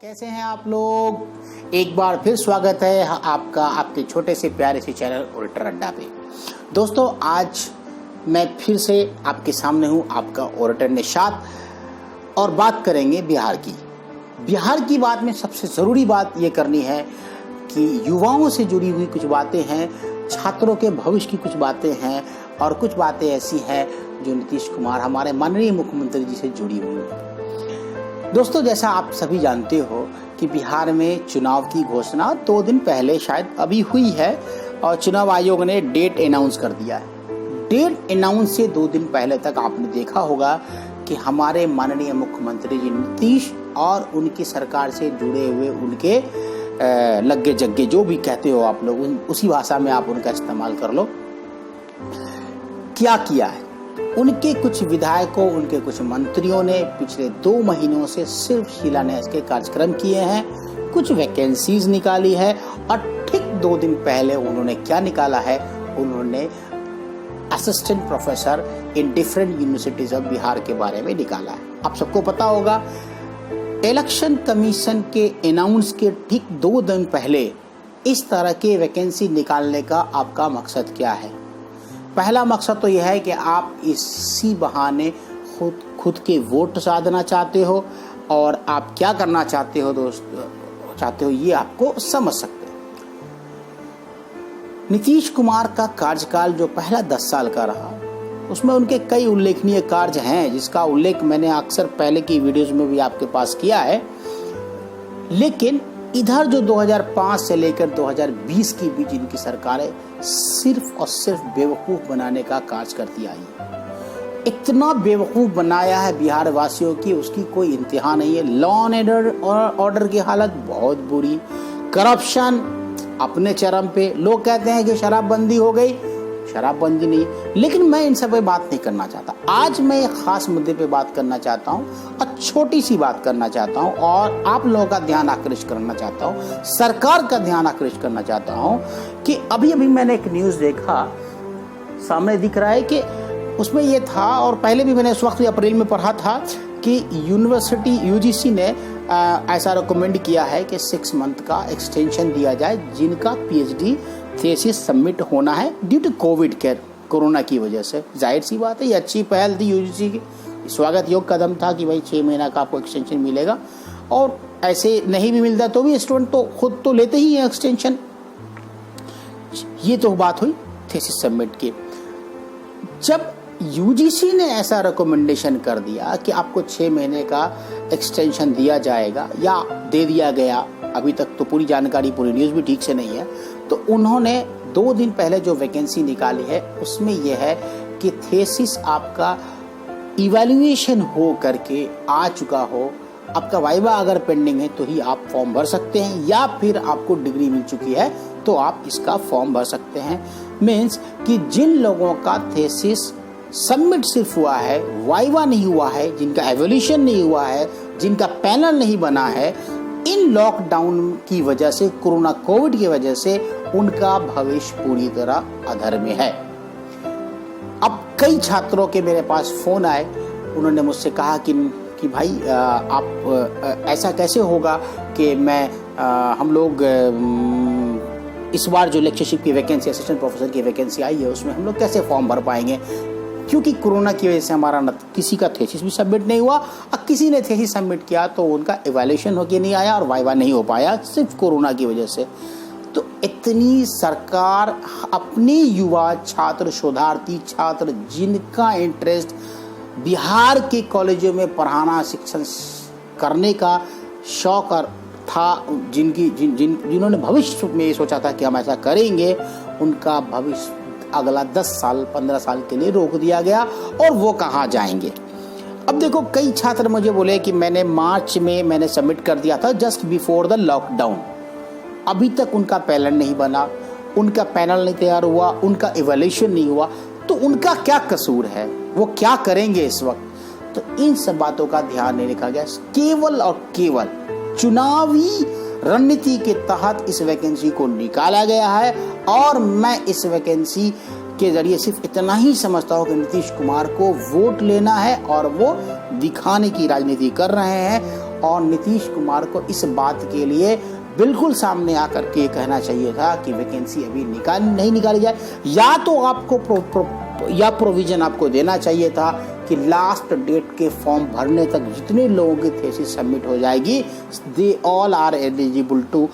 कैसे हैं आप लोग। एक बार फिर स्वागत है आपका आपके छोटे से प्यारे से चैनल ओरेटर अड्डा पे। दोस्तों, आज मैं फिर से आपके सामने हूं, आपका ओरेटर निशात, और बात करेंगे बिहार की। बिहार की बात में सबसे ज़रूरी बात ये करनी है कि युवाओं से जुड़ी हुई कुछ बातें हैं, छात्रों के भविष्य की कुछ बातें हैं, और कुछ बातें ऐसी हैं जो नीतीश कुमार हमारे माननीय मुख्यमंत्री जी से जुड़ी हुई हैं। दोस्तों, जैसा आप सभी जानते हो कि बिहार में चुनाव की घोषणा 2 दिन पहले शायद अभी हुई है, और चुनाव आयोग ने डेट अनाउंस कर दिया है। डेट अनाउंस से 2 दिन पहले तक आपने देखा होगा कि हमारे माननीय मुख्यमंत्री जी नीतीश और उनकी सरकार से जुड़े हुए उनके लग्गे जग्गे, जो भी कहते हो आप लोग, उसी भाषा में आप उनका इस्तेमाल कर लो, क्या किया है। उनके कुछ विधायकों, उनके कुछ मंत्रियों ने पिछले 2 महीनों से सिर्फ शिलान्यास के कार्यक्रम किए हैं, कुछ वैकेंसीज निकाली है, और ठीक 2 दिन पहले उन्होंने क्या निकाला है, उन्होंने assistant professor in different universities of Bihar के बारे में निकाला है। आप सबको पता होगा, इलेक्शन कमीशन के अनाउंस के ठीक 2 दिन पहले इस तरह के वैकेंसी निकालने का आपका मकसद क्या है। पहला मकसद तो यह है कि आप इसी बहाने खुद के वोट साधना चाहते हो, और आप क्या करना चाहते हो ये आपको समझ सकते हैं। नीतीश कुमार का कार्यकाल जो पहला 10 साल का रहा, उसमें उनके कई उल्लेखनीय कार्य हैं, जिसका उल्लेख मैंने अक्सर पहले की वीडियोस में भी आपके पास किया है। लेकिन इधर जो 2005 से लेकर 2020 के बीच इनकी सरकारें सिर्फ और सिर्फ बेवकूफ़ बनाने का कार्य करती आई है। इतना बेवकूफ़ बनाया है बिहार वासियों की, उसकी कोई इंतहा नहीं है। लॉ एंड ऑर्डर की हालत बहुत बुरी, करप्शन अपने चरम पे। लोग कहते हैं कि शराबबंदी हो गई, शराबबंदी नहीं। लेकिन मैं इन सब पे बात नहीं करना चाहता। आज मैं एक खास मुद्दे पे बात करना चाहता हूँ, और छोटी सी बात करना चाहता हूँ, और आप लोगों का ध्यान आकृष्ट करना चाहता हूँ, सरकार का ध्यान आकृष्ट करना चाहता हूँ कि अभी मैंने एक न्यूज़ देखा, सामने दिख रहा है कि उसमें ये था, और पहले भी मैंने उस वक्त अप्रैल में पढ़ा था कि यूनिवर्सिटी UGC ने ऐसा रिकमेंड किया है कि 6 मंथ का एक्सटेंशन दिया जाए, जिनका PhD थीसिस सबमिट होना है ड्यू टू कोरोना की वजह से। जाहिर सी बात है, ये अच्छी पहल थी UGC की, स्वागत योग्य कदम था कि भाई 6 महीना का आपको एक्सटेंशन मिलेगा, और ऐसे नहीं भी मिलता तो भी स्टूडेंट तो खुद तो लेते ही हैं एक्सटेंशन। ये तो बात हुई थीसिस सबमिट की। जब UGC ने ऐसा रिकमेंडेशन कर दिया कि आपको 6 महीने का एक्सटेंशन दिया जाएगा या दे दिया गया, अभी तक तो पूरी जानकारी, पूरी न्यूज़ भी ठीक से नहीं है, तो उन्होंने 2 दिन पहले जो वैकेंसी निकाली है उसमें यह है कि थीसिस आपका इवैल्यूएशन हो करके आ चुका हो, आपका वाइवा अगर पेंडिंग है तो ही आप फॉर्म भर सकते हैं, या फिर आपको डिग्री मिल चुकी है तो आप इसका फॉर्म भर सकते हैं। मीन्स कि जिन लोगों का थीसिस सबमिट सिर्फ हुआ है, वाइवा नहीं हुआ है, जिनका एवोल्यूशन नहीं हुआ है, जिनका पैनल नहीं बना है, इन लॉकडाउन की वजह से, कोविड की वजह से उनका भविष्य पूरी तरह अधर में है। अब कई छात्रों के मेरे पास फोन आए, उन्होंने मुझसे कहा कि भाई आप ऐसा कैसे होगा कि हम लोग इस बार जो लेक्चरशिप की वैकेंसी, असिस्टेंट प्रोफेसर की वैकेंसी आई है, उसमें हम लोग कैसे फॉर्म भर पाएंगे, क्योंकि कोरोना की वजह से हमारा किसी का थीसिस भी सबमिट नहीं हुआ, और किसी ने थीसिस सबमिट किया तो उनका इवैल्यूएशन होके नहीं आया, और वाइवा नहीं हो पाया, सिर्फ कोरोना की वजह से। तो इतनी सरकार अपने युवा छात्र, शोधार्थी छात्र, जिनका इंटरेस्ट बिहार के कॉलेजों में पढ़ाना, शिक्षण करने का शौक था, जिन्होंने भविष्य में सोचा था कि हम ऐसा करेंगे, उनका भविष्य अगला 10 साल 15 साल के लिए रोक दिया गया, और वो कहाँ जाएंगे। अब देखो, कई छात्र मुझे बोले कि मार्च में मैंने सबमिट कर दिया था, जस्ट बिफोर द लॉकडाउन, अभी तक उनका पैनल नहीं बना, उनका पैनल नहीं तैयार हुआ, उनका इवैल्यूएशन नहीं हुआ, तो उनका क्या कसूर है, वो क्या करेंगे इस वक्त। तो इन सब बातों का ध्यान नहीं रखा गया। केवल और केवल चुनावी रणनीति के तहत इस वैकेंसी को निकाला गया है, और मैं इस वैकेंसी के जरिए सिर्फ इतना ही समझता हूँ कि नीतीश कुमार को वोट लेना है, और वो दिखाने की राजनीति कर रहे हैं, और नीतीश कुमार को इस बात के लिए बिल्कुल सामने आकर के कहना चाहिए था कि वैकेंसी अभी नहीं निकाली जाए, या तो आपको प्रोविजन आपको देना चाहिए था कि लास्ट डेट के फॉर्म भरने तक जितने लोगों की थीसिस सबमिट हो जाएगी, they all are eligible to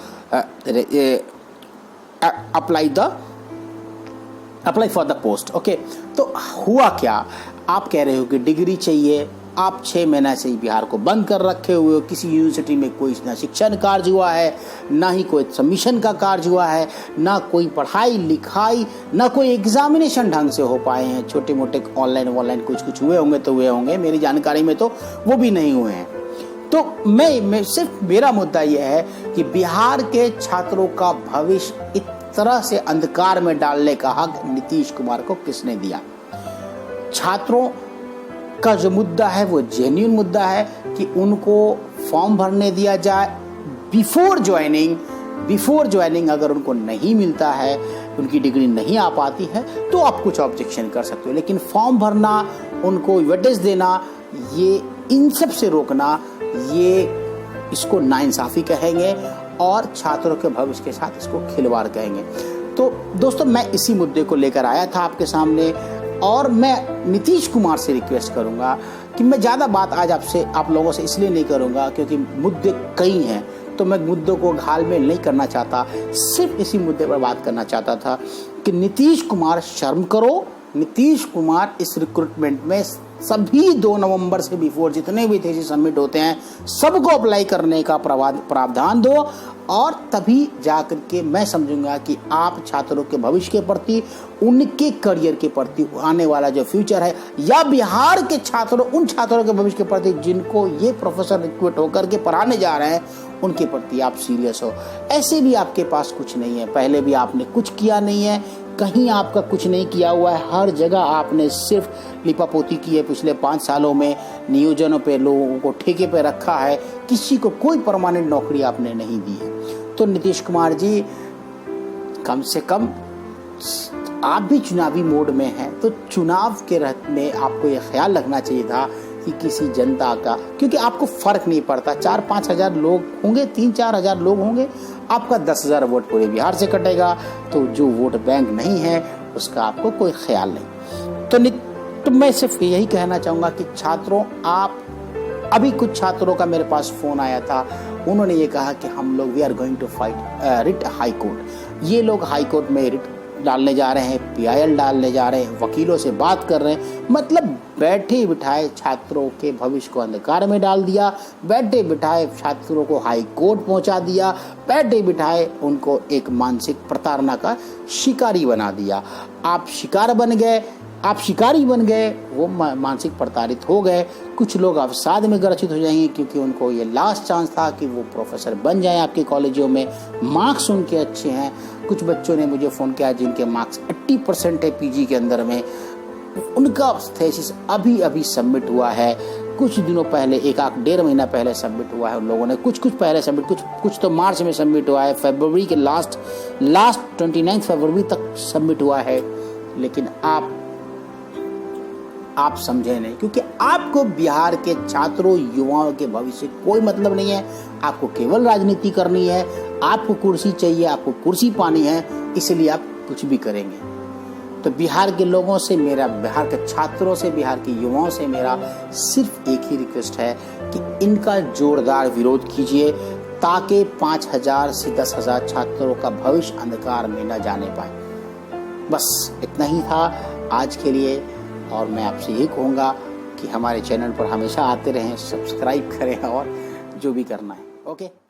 apply for the post. Okay, तो हुआ क्या, आप कह रहे हो कि डिग्री चाहिए, आप 6 महीना से बिहार को बंद कर रखे हुए हो, किसी यूनिवर्सिटी में कोई ना शिक्षण कार्य हुआ है, ना ही कोई सबमिशन का कार्य हुआ है, ना कोई पढ़ाई लिखाई, ना कोई एग्जामिनेशन ढंग से हो पाए हैं। छोटे मोटे ऑनलाइन कुछ हुए होंगे तो हुए होंगे, मेरी जानकारी में तो वो भी नहीं हुए हैं। तो मैं सिर्फ मेरा मुद्दा यह है कि बिहार के छात्रों का भविष्य इस तरह से अंधकार में डालने का हक नीतीश कुमार को किसने दिया। छात्रों का जो मुद्दा है वो जेन्युइन मुद्दा है कि उनको फॉर्म भरने दिया जाए बिफोर ज्वाइनिंग। अगर उनको नहीं मिलता है, उनकी डिग्री नहीं आ पाती है, तो आप कुछ ऑब्जेक्शन कर सकते हो, लेकिन फॉर्म भरना, उनको वेटेज देना, ये इन सब से रोकना, ये इसको नाइंसाफी कहेंगे और छात्रों के भविष्य के साथ इसको खिलवाड़ कहेंगे। तो दोस्तों, मैं इसी मुद्दे को लेकर आया था आपके सामने, और मैं नीतीश कुमार से रिक्वेस्ट करूंगा कि मैं ज़्यादा बात आज आप लोगों से इसलिए नहीं करूंगा क्योंकि मुद्दे कई हैं, तो मैं मुद्दों को घालमेल नहीं करना चाहता, सिर्फ इसी मुद्दे पर बात करना चाहता था कि नीतीश कुमार शर्म करो। नीतीश कुमार इस रिक्रूटमेंट में सभी 2 नवंबर से बिफोर जितने भी थीसिस सबमिट होते हैं सबको अप्लाई करने का प्रावधान दो, और तभी जाकर के मैं समझूंगा कि आप छात्रों के भविष्य के प्रति, उनके करियर के प्रति, आने वाला जो फ्यूचर है, या बिहार के छात्रों, उन छात्रों के भविष्य के प्रति जिनको ये प्रोफेसर रिक्रूट होकर के पढ़ाने जा रहे हैं, उनके प्रति आप सीरियस हो। ऐसे भी आपके पास कुछ नहीं है, पहले भी आपने कुछ किया नहीं है, कहीं आपका कुछ नहीं किया हुआ है, हर जगह आपने सिर्फ लिपापोती की है। पिछले 5 सालों में नियोजनों पे लोगों को ठेके पे रखा है, किसी को कोई परमानेंट नौकरी आपने नहीं दी है। तो नीतीश कुमार जी, कम से कम आप भी चुनावी मोड में हैं, तो चुनाव के में आपको ये ख्याल रखना चाहिए था कि किसी जनता का, क्योंकि आपको फर्क नहीं पड़ता, 4-5 हजार लोग होंगे, 3-4 हजार लोग होंगे, आपका 10,000 वोट पूरे बिहार से कटेगा, तो जो वोट बैंक नहीं है उसका आपको कोई ख्याल नहीं। तो मैं सिर्फ यही कहना चाहूँगा कि छात्रों, आप, अभी कुछ छात्रों का मेरे पास फ़ोन आया था, उन्होंने ये कहा कि हम लोग we are going to fight writ high court. ये लोग हाई कोर्ट में रिट डालने जा रहे हैं, PIL डालने जा रहे हैं, वकीलों से बात कर रहे हैं, मतलब बैठे बिठाए छात्रों के भविष्य को अंधकार में डाल दिया, बैठे बिठाए छात्रों को हाई कोर्ट पहुंचा दिया, बैठे बिठाए उनको एक मानसिक प्रताड़ना का शिकारी बना दिया। आप शिकारी बन गए, वो मानसिक प्रताड़ित हो गए। कुछ लोग अवसाद में ग्रसित हो जाएंगे क्योंकि उनको ये लास्ट चांस था कि वो प्रोफेसर बन जाएं आपके कॉलेजों में, मार्क्स उनके अच्छे हैं। कुछ बच्चों ने मुझे फ़ोन किया जिनके मार्क्स 80% है PG के अंदर में, उनका थीसिस अभी सबमिट हुआ है, कुछ दिनों पहले, 1-1.5 महीना पहले सबमिट हुआ है उन लोगों ने, कुछ पहले सबमिट, कुछ तो मार्च में सबमिट हुआ है, फरवरी के लास्ट 29 फरवरी तक सबमिट हुआ है। लेकिन आप समझे नहीं, क्योंकि आपको बिहार के छात्रों, युवाओं के भविष्य कोई मतलब नहीं है। आपको केवल राजनीति करनी है, आपको कुर्सी चाहिए, आपको कुर्सी पानी है, इसलिए आप कुछ भी करेंगे। तो बिहार के लोगों से मेरा, बिहार के छात्रों से, बिहार के युवाओं से मेरा सिर्फ एक ही रिक्वेस्ट है कि इनका जोरदार विरोध कीजिए, ताकि 5,000 से 10,000 छात्रों का भविष्य अंधकार में न जाने पाए। बस इतना ही था आज के लिए, और मैं आपसे ये कहूँगा कि हमारे चैनल पर हमेशा आते रहें, सब्सक्राइब करें और जो भी करना है। ओके।